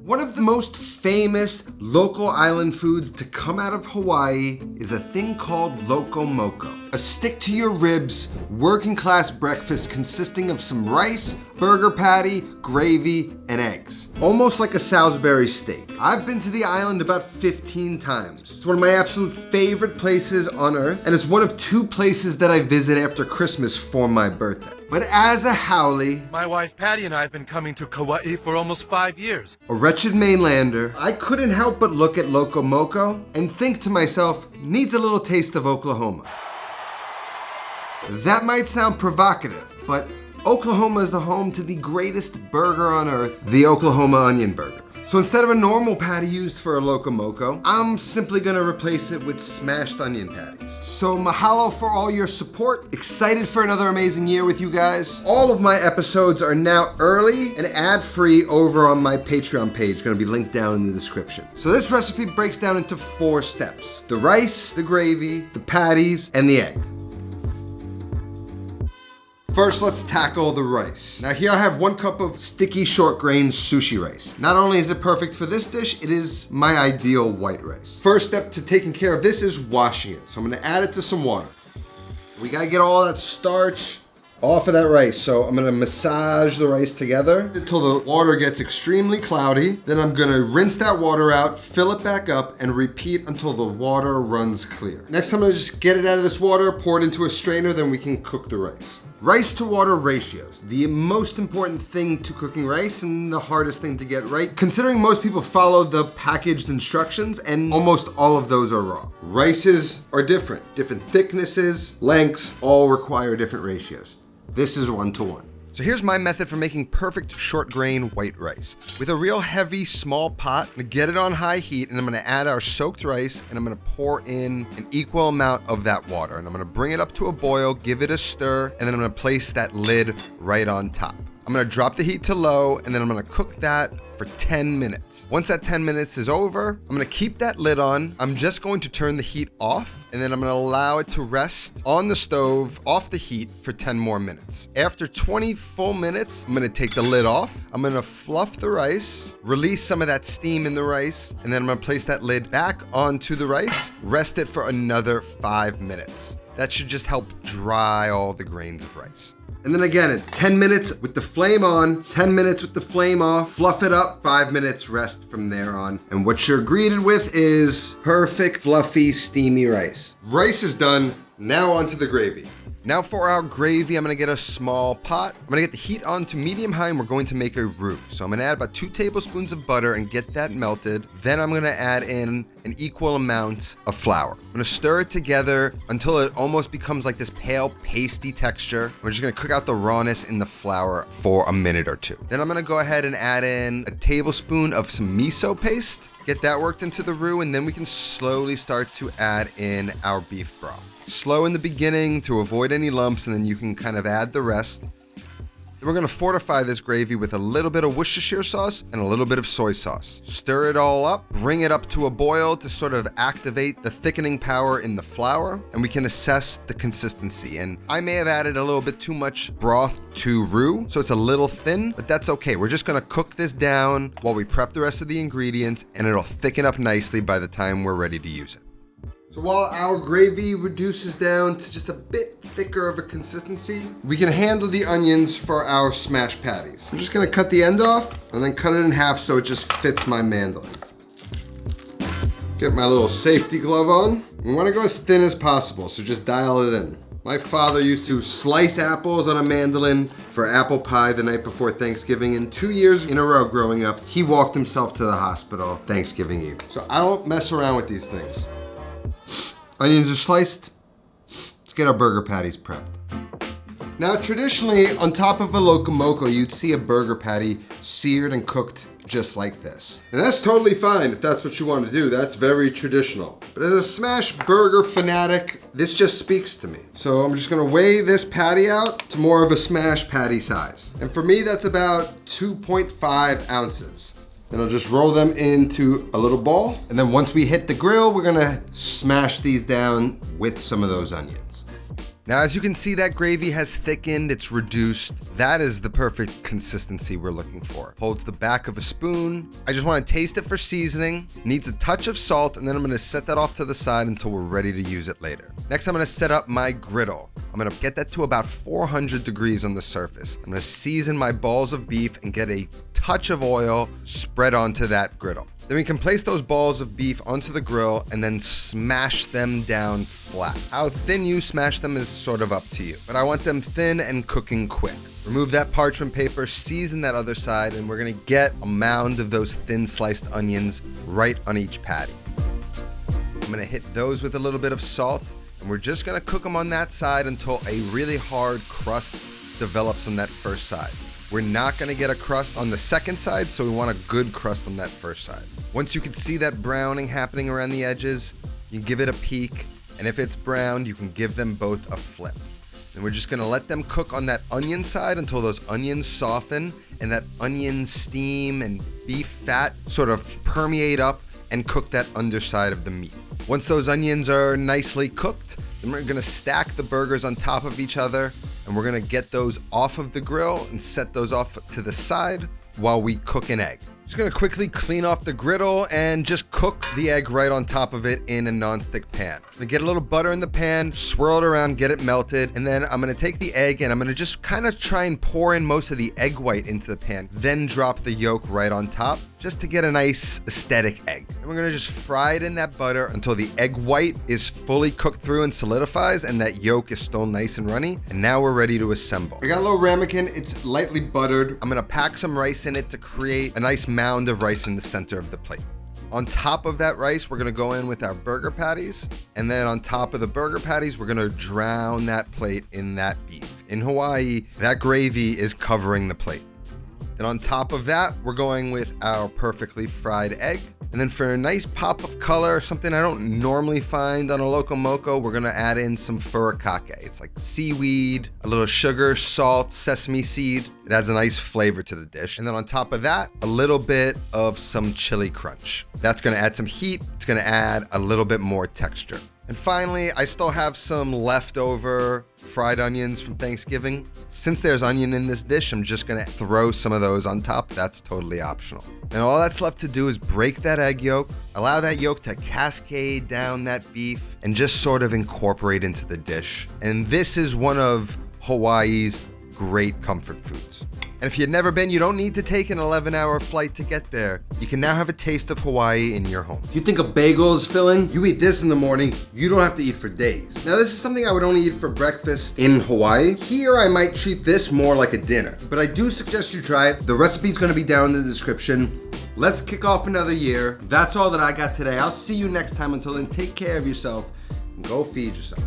One of the most famous local island foods to come out of Hawaii is a thing called Loco Moco. A stick-to-your-ribs, working-class breakfast consisting of some rice, burger patty, gravy, and eggs. Almost like a Salisbury steak. I've been to the island about 15 times. It's one of my absolute favorite places on earth, and it's one of 2 places that I visit after Christmas for my birthday. But as a haole, my wife Patty and I have been coming to Kauai for almost 5 years. A wretched mainlander, I couldn't help but look at Loco Moco and think to myself, needs a little taste of Oklahoma. That might sound provocative, but Oklahoma is the home to the greatest burger on earth, the Oklahoma onion burger. So instead of a normal patty used for a Loco Moco, I'm simply gonna replace it with smashed onion patties. So mahalo for all your support. Excited for another amazing year with you guys. All of my episodes are now early and ad-free over on my Patreon page. Gonna be linked down in the description. So this recipe breaks down into 4 steps: the rice, the gravy, the patties, and the egg. First, let's tackle the rice. Now here I have 1 cup of sticky short grain sushi rice. Not only is it perfect for this dish, it is my ideal white rice. First step to taking care of this is washing it. So I'm gonna add it to some water. We gotta get all that starch off of that rice. So I'm gonna massage the rice together until the water gets extremely cloudy. Then I'm gonna rinse that water out, fill it back up, and repeat until the water runs clear. Next, I'm gonna just get it out of this water, pour it into a strainer, then we can cook the rice. Rice to water ratios, the most important thing to cooking rice and the hardest thing to get right, considering most people follow the packaged instructions and almost all of those are wrong. Rices are different thicknesses, lengths, all require different ratios. This is 1-to-1. So here's my method for making perfect short grain white rice. With a real heavy, small pot, I'm gonna get it on high heat and I'm gonna add our soaked rice and I'm gonna pour in an equal amount of that water. And I'm gonna bring it up to a boil, give it a stir, and then I'm gonna place that lid right on top. I'm gonna drop the heat to low and then I'm gonna cook that for 10 minutes. Once that 10 minutes is over, I'm gonna keep that lid on. I'm just going to turn the heat off and then I'm gonna allow it to rest on the stove off the heat for 10 more minutes. After 20 full minutes, I'm gonna take the lid off. I'm gonna fluff the rice, release some of that steam in the rice, and then I'm gonna place that lid back onto the rice, rest it for another 5 minutes. That should just help dry all the grains of rice. And then again, it's 10 minutes with the flame on, 10 minutes with the flame off, fluff it up, 5 minutes rest from there on. And what you're greeted with is perfect, fluffy, steamy rice. Rice is done, now onto the gravy. Now for our gravy, I'm gonna get a small pot. I'm gonna get the heat on to medium-high and we're going to make a roux. So I'm gonna add about 2 tablespoons of butter and get that melted. Then I'm gonna add in an equal amount of flour. I'm gonna stir it together until it almost becomes like this pale, pasty texture. We're just gonna cook out the rawness in the flour for a minute or 2. Then I'm gonna go ahead and add in a tablespoon of some miso paste. Get that worked into the roux and then we can slowly start to add in our beef broth. Slow in the beginning to avoid any lumps and then you can kind of add the rest. Then we're gonna fortify this gravy with a little bit of Worcestershire sauce and a little bit of soy sauce. Stir it all up, bring it up to a boil to sort of activate the thickening power in the flour, and we can assess the consistency. And I may have added a little bit too much broth to roux, so it's a little thin, but that's okay. We're just gonna cook this down while we prep the rest of the ingredients, and it'll thicken up nicely by the time we're ready to use it. So while our gravy reduces down to just a bit thicker of a consistency, we can handle the onions for our smashed patties. I'm just gonna cut the end off and then cut it in half so it just fits my mandolin. Get my little safety glove on. We wanna go as thin as possible, so just dial it in. My father used to slice apples on a mandolin for apple pie the night before Thanksgiving, and 2 years in a row growing up, he walked himself to the hospital Thanksgiving Eve. So I don't mess around with these things. Onions are sliced. Let's get our burger patties prepped. Now, traditionally, on top of a Loco Moco, you'd see a burger patty seared and cooked just like this. And that's totally fine if that's what you want to do. That's very traditional. But as a smash burger fanatic, this just speaks to me. So I'm just gonna weigh this patty out to more of a smash patty size. And for me, that's about 2.5 ounces. Then I'll just roll them into a little ball. And then once we hit the grill, we're gonna smash these down with some of those onions. Now, as you can see, that gravy has thickened, it's reduced. That is the perfect consistency we're looking for. Holds the back of a spoon. I just want to taste it for seasoning. Needs a touch of salt, and then I'm going to set that off to the side until we're ready to use it later. Next, I'm going to set up my griddle. I'm going to get that to about 400 degrees on the surface. I'm going to season my balls of beef and get a touch of oil spread onto that griddle. Then we can place those balls of beef onto the grill and then smash them down flat. How thin you smash them is sort of up to you, but I want them thin and cooking quick. Remove that parchment paper, season that other side, and we're gonna get a mound of those thin sliced onions right on each patty. I'm gonna hit those with a little bit of salt, and we're just gonna cook them on that side until a really hard crust develops on that first side. We're not gonna get a crust on the second side, so we want a good crust on that first side. Once you can see that browning happening around the edges, you give it a peek, and if it's browned, you can give them both a flip. And we're just gonna let them cook on that onion side until those onions soften and that onion steam and beef fat sort of permeate up and cook that underside of the meat. Once those onions are nicely cooked, then we're gonna stack the burgers on top of each other, and we're gonna get those off of the grill and set those off to the side while we cook an egg. Just gonna quickly clean off the griddle and just cook the egg right on top of it in a non-stick pan. I'm gonna get a little butter in the pan, swirl it around, get it melted, and then I'm gonna take the egg and I'm gonna just kind of try and pour in most of the egg white into the pan, then drop the yolk right on top, just to get a nice aesthetic egg. And we're gonna just fry it in that butter until the egg white is fully cooked through and solidifies and that yolk is still nice and runny. And now we're ready to assemble. I got a little ramekin, it's lightly buttered. I'm gonna pack some rice in it to create a nice mound of rice in the center of the plate. On top of that rice, we're gonna go in with our burger patties. And then on top of the burger patties, we're gonna drown that plate in that beef. In Hawaii, that gravy is covering the plate. Then on top of that, we're going with our perfectly fried egg. And then for a nice pop of color, something I don't normally find on a Loco Moco, we're gonna add in some furikake. It's like seaweed, a little sugar, salt, sesame seed. It adds a nice flavor to the dish. And then on top of that, a little bit of some chili crunch. That's gonna add some heat. It's gonna add a little bit more texture. And finally, I still have some leftover fried onions from Thanksgiving. Since there's onion in this dish, I'm just gonna throw some of those on top. That's totally optional. And all that's left to do is break that egg yolk, allow that yolk to cascade down that beef, and just sort of incorporate into the dish. And this is one of Hawaii's great comfort foods. And if you've never been, you don't need to take an 11-hour flight to get there. You can now have a taste of Hawaii in your home. You think a bagel is filling? You eat this in the morning, you don't have to eat for days. Now this is something I would only eat for breakfast in Hawaii. Here I might treat this more like a dinner, but I do suggest you try it. The recipe's gonna be down in the description. Let's kick off another year. That's all that I got today. I'll see you next time. Until then, take care of yourself and go feed yourself.